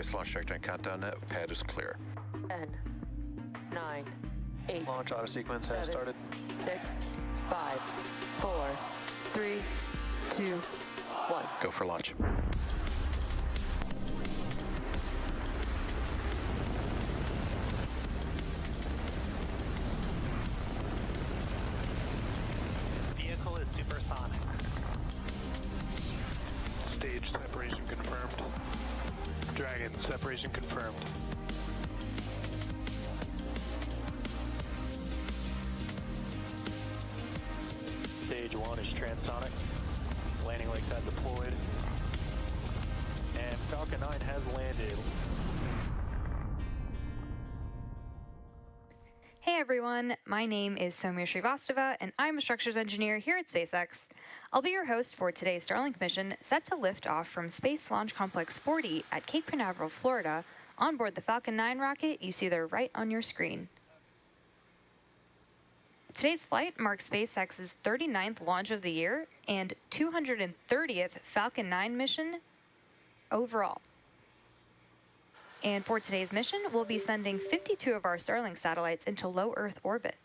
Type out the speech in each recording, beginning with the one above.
Space launch trajectory and countdown net. Pad is clear. 10, 9, 8. Launch auto sequence has started. 6, 5, 4, 3, 2, 1. Go for launch. Vehicle is supersonic. Stage separation confirmed. Dragon, separation confirmed. Stage 1 is transonic. Landing legs have deployed. And Falcon 9 has landed. Hey everyone, my name is Soumya Srivastava and I'm a structures engineer here at SpaceX. I'll be your host for today's Starlink mission set to lift off from Space Launch Complex 40 at Cape Canaveral, Florida, on board the Falcon 9 rocket you see there right on your screen. Today's flight marks SpaceX's 39th launch of the year and 230th Falcon 9 mission overall. And for today's mission, we'll be sending 52 of our Starlink satellites into low Earth orbit.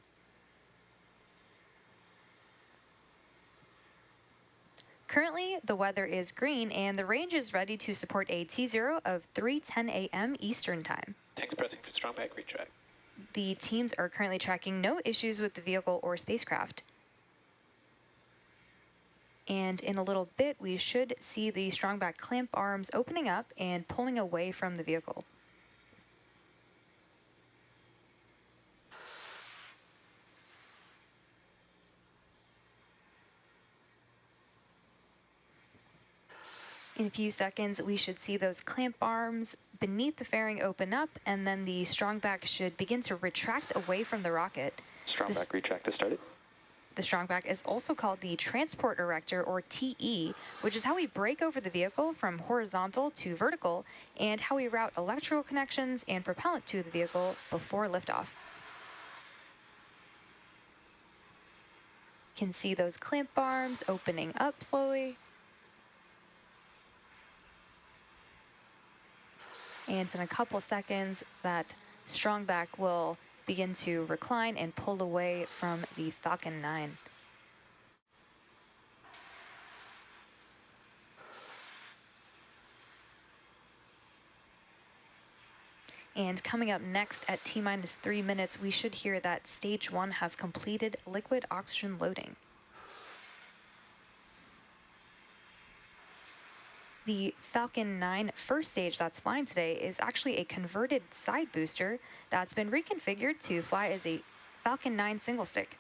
Currently, the weather is green and the range is ready to support a T0 of 3:10 a.m. Eastern Time. Thanks, pressing for strong back retract. The teams are currently tracking no issues with the vehicle or spacecraft. And in a little bit, we should see the strong back clamp arms opening up and pulling away from the vehicle. In a few seconds, we should see those clamp arms beneath the fairing open up, and then the strong back should begin to retract away from the rocket. Strong back retract has started. The strong back is also called the transport erector, or TE, which is how we break over the vehicle from horizontal to vertical and how we route electrical connections and propellant to the vehicle before liftoff. You can see those clamp arms opening up slowly. And in a couple seconds, that strong back will begin to recline and pull away from the Falcon 9. And coming up next at T-minus 3 minutes, we should hear that stage 1 has completed liquid oxygen loading. The Falcon 9 first stage that's flying today is actually a converted side booster that's been reconfigured to fly as a Falcon 9 single stick.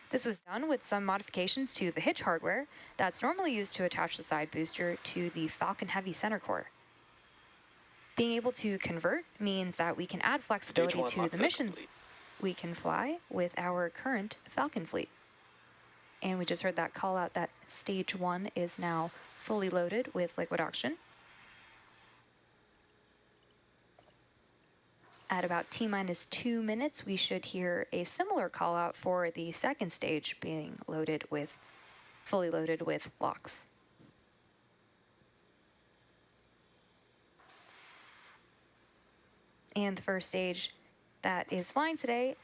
This was done with some modifications to the hitch hardware that's normally used to attach the side booster to the Falcon Heavy center core. Being able to convert means that we can add flexibility to the missions we can fly with our current Falcon fleet. And we just heard that call out that stage 1 is now fully loaded with liquid oxygen. At about T-minus 2 minutes, we should hear a similar call out for the second stage being fully loaded with LOX. And the first stage that is flying today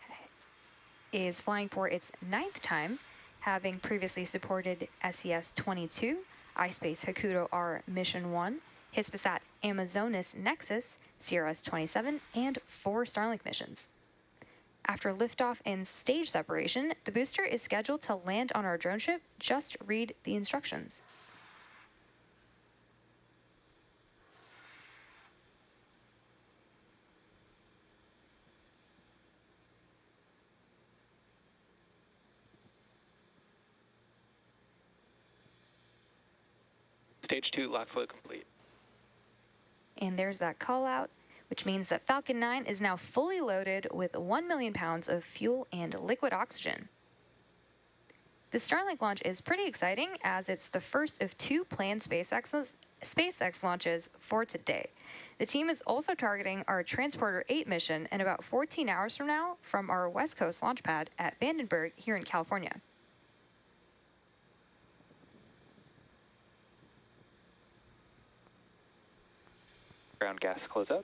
is flying for its 9th time, having previously supported SES-22, iSpace Hakuto R Mission 1, Hispasat Amazonas Nexus, CRS-27, and 4 Starlink missions. After liftoff and stage separation, the booster is scheduled to land on our drone ship. Just read the instructions. Stage 2 lock flow complete. And there's that call out, which means that Falcon 9 is now fully loaded with 1 million pounds of fuel and liquid oxygen. The Starlink launch is pretty exciting as it's the first of 2 planned SpaceX launches for today. The team is also targeting our Transporter 8 mission in about 14 hours from now from our West Coast launch pad at Vandenberg here in California. ground gas closeouts.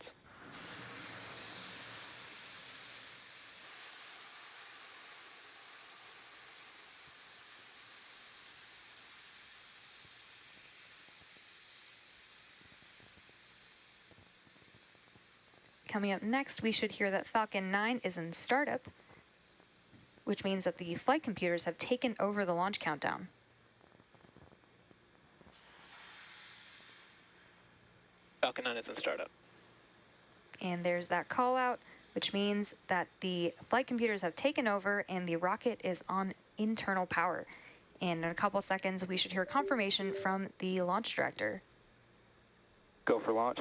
Coming up next, we should hear that Falcon 9 is in startup, which means that the flight computers have taken over the launch countdown. Falcon 9 is in startup. And there's that call out, which means that the flight computers have taken over and the rocket is on internal power. And in a couple seconds, we should hear confirmation from the launch director. Go for launch.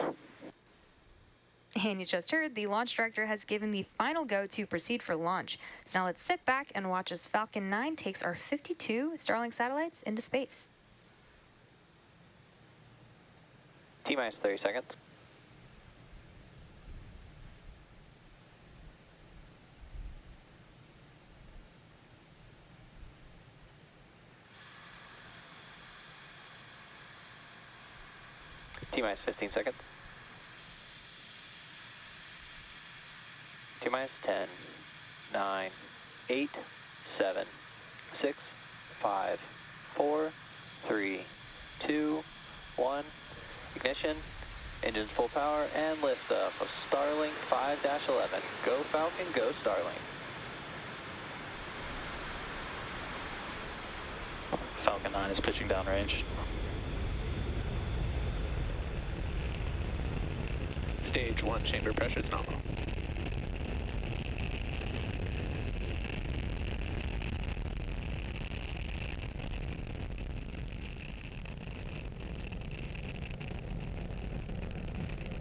And you just heard the launch director has given the final go to proceed for launch. So now let's sit back and watch as Falcon 9 takes our 52 Starlink satellites into space. T-minus 30 seconds. T-minus 15 seconds. T-minus 10, 9, 8, 7, 6, 5, 4, 3, 2, 1. Ignition, engines full power, and liftoff of Starlink 5-11. Go Falcon, go Starlink. Falcon 9 is pitching downrange. Stage 1 chamber pressure is nominal.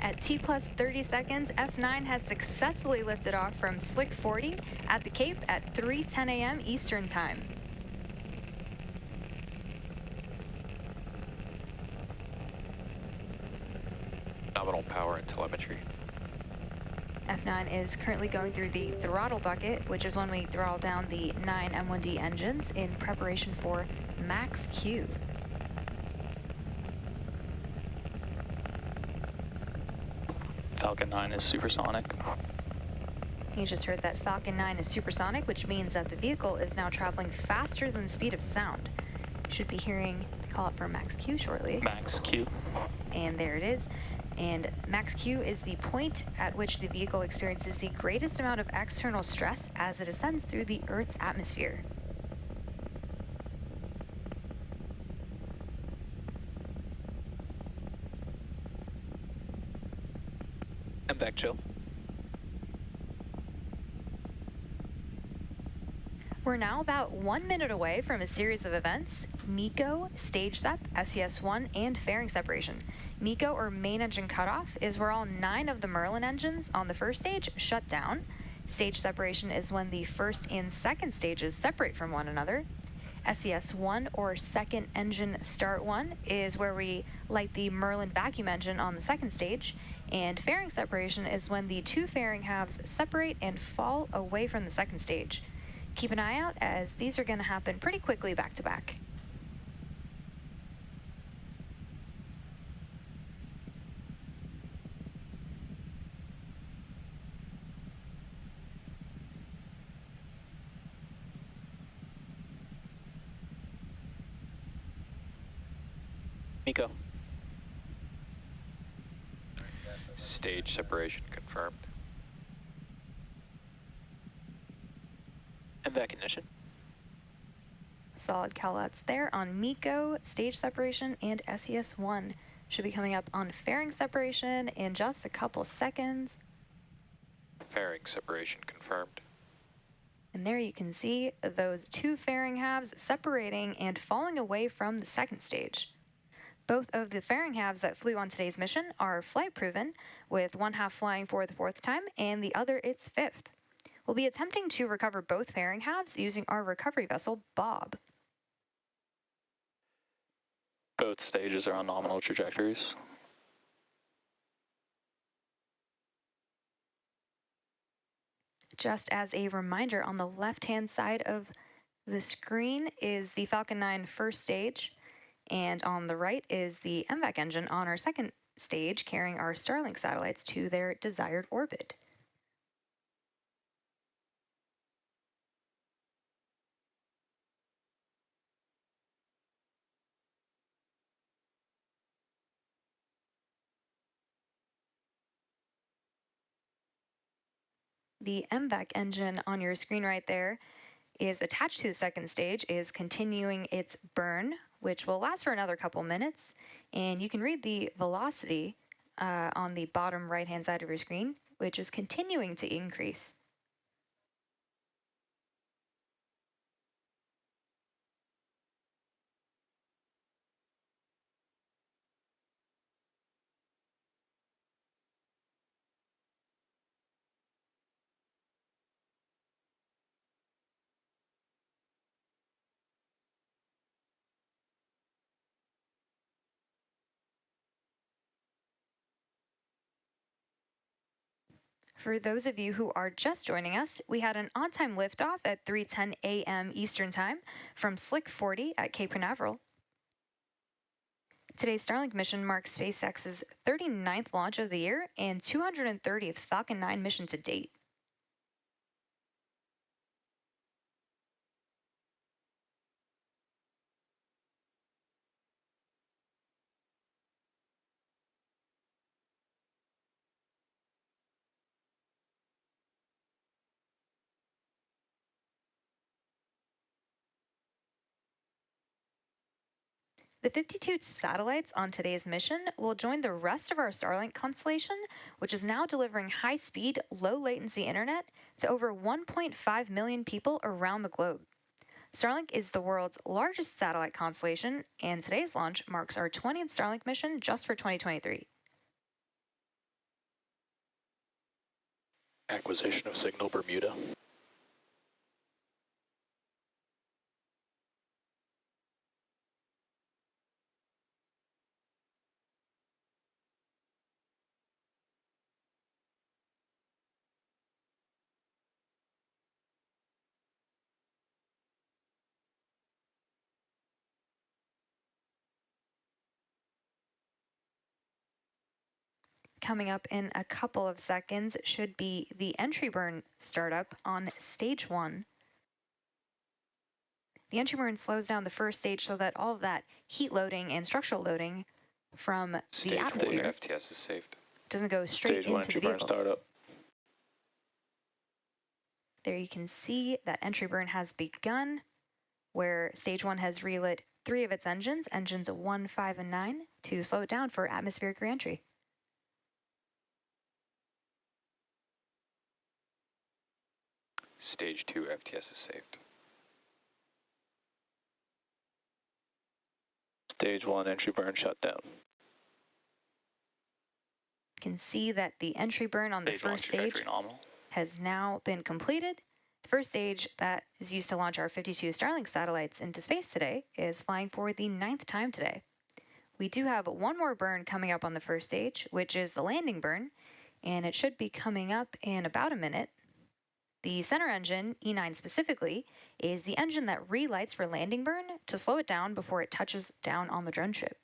At T plus 30 seconds, F9 has successfully lifted off from Slick 40 at the Cape at 3:10 a.m. Eastern Time. Nominal power and telemetry. F9 is currently going through the throttle bucket, which is when we throttle down the 9 M1D engines in preparation for max Q. Falcon 9 is supersonic. You just heard that Falcon 9 is supersonic, which means that the vehicle is now traveling faster than the speed of sound. You should be hearing the call out for max Q shortly. Max Q. And there it is. And max Q is the point at which the vehicle experiences the greatest amount of external stress as it ascends through the Earth's atmosphere. I'm back, chill. We're now about 1 minute away from a series of events: MECO, stage sep, SES-1, and fairing separation. MECO, or main engine cutoff, is where all 9 of the Merlin engines on the first stage shut down. Stage separation is when the first and second stages separate from one another. SES-1, or second engine start 1, is where we light the Merlin vacuum engine on the second stage. And fairing separation is when the 2 fairing halves separate and fall away from the second stage. Keep an eye out, as these are going to happen pretty quickly back to back. MECO. Stage separation confirmed. And back ignition. Solid callouts there on MECO, stage separation, and SES-1. Should be coming up on fairing separation in just a couple seconds. Fairing separation confirmed. And there you can see those 2 fairing halves separating and falling away from the second stage. Both of the fairing halves that flew on today's mission are flight proven, with one half flying for the 4th time and the other its 5th. We'll be attempting to recover both fairing halves using our recovery vessel, Bob. Both stages are on nominal trajectories. Just as a reminder, on the left-hand side of the screen is the Falcon 9 first stage, and on the right is the MVAC engine on our second stage carrying our Starlink satellites to their desired orbit. The MVAC engine on your screen right there is attached to the second stage, is continuing its burn, which will last for another couple minutes. And you can read the velocity on the bottom right-hand side of your screen, which is continuing to increase. For those of you who are just joining us, we had an on-time liftoff at 3:10 a.m. Eastern Time from Slick 40 at Cape Canaveral. Today's Starlink mission marks SpaceX's 39th launch of the year and 230th Falcon 9 mission to date. The 52 satellites on today's mission will join the rest of our Starlink constellation, which is now delivering high-speed, low-latency internet to over 1.5 million people around the globe. Starlink is the world's largest satellite constellation, and today's launch marks our 20th Starlink mission just for 2023. Acquisition of signal Bermuda. Coming up in a couple of seconds should be the entry burn startup on stage 1. The entry burn slows down the first stage so that all of that heat loading and structural loading from the atmosphere FTS is saved. doesn't go straight Stage 1 into the entry burn vehicle. startup. There you can see that entry burn has begun, where stage 1 has relit 3 of its engines, engines 1, 5, and 9, to slow it down for atmospheric reentry. Stage 2 FTS is saved. Stage 1 entry burn shut down. You can see that the entry burn on the first stage has now been completed. The first stage that is used to launch our 52 Starlink satellites into space today is flying for the 9th time today. We do have one more burn coming up on the first stage, which is the landing burn, and it should be coming up in about a minute. The center engine, E9 specifically, is the engine that relights for landing burn to slow it down before it touches down on the drone ship.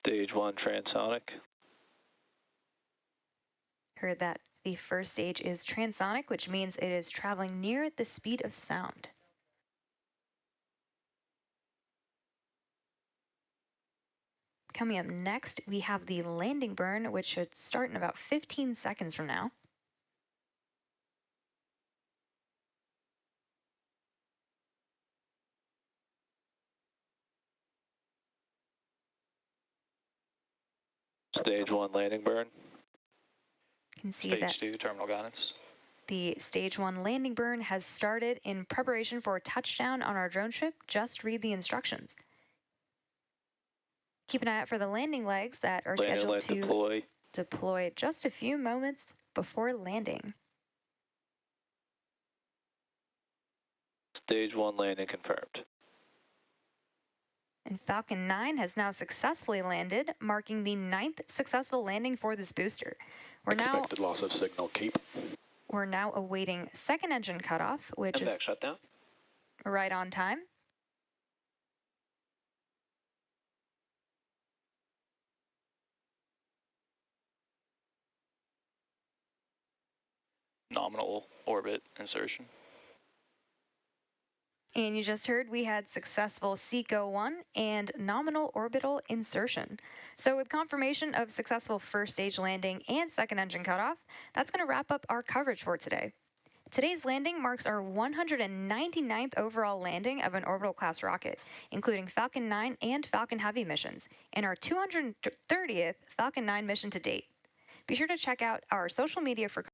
Stage 1 transonic. Heard that the first stage is transonic, which means it is traveling near the speed of sound. Coming up next, we have the landing burn, which should start in about 15 seconds from now. Stage 1 landing burn. You can see that Stage 2 terminal guidance. the stage 1 landing burn has started in preparation for touchdown on our drone ship. Just read the instructions. Keep an eye out for the landing legs that are scheduled to deploy just a few moments before landing. Stage 1 landing confirmed. And Falcon 9 has now successfully landed, marking the 9th successful landing for this booster. Expected loss of signal, keep. We're now awaiting second engine cutoff, which is MVAC shutdown. right on time. Nominal orbit insertion. And you just heard we had successful SECO-1 and nominal orbital insertion. So with confirmation of successful first stage landing and second engine cutoff, that's going to wrap up our coverage for today. Today's landing marks our 199th overall landing of an orbital class rocket, including Falcon 9 and Falcon Heavy missions, and our 230th Falcon 9 mission to date. Be sure to check out our social media for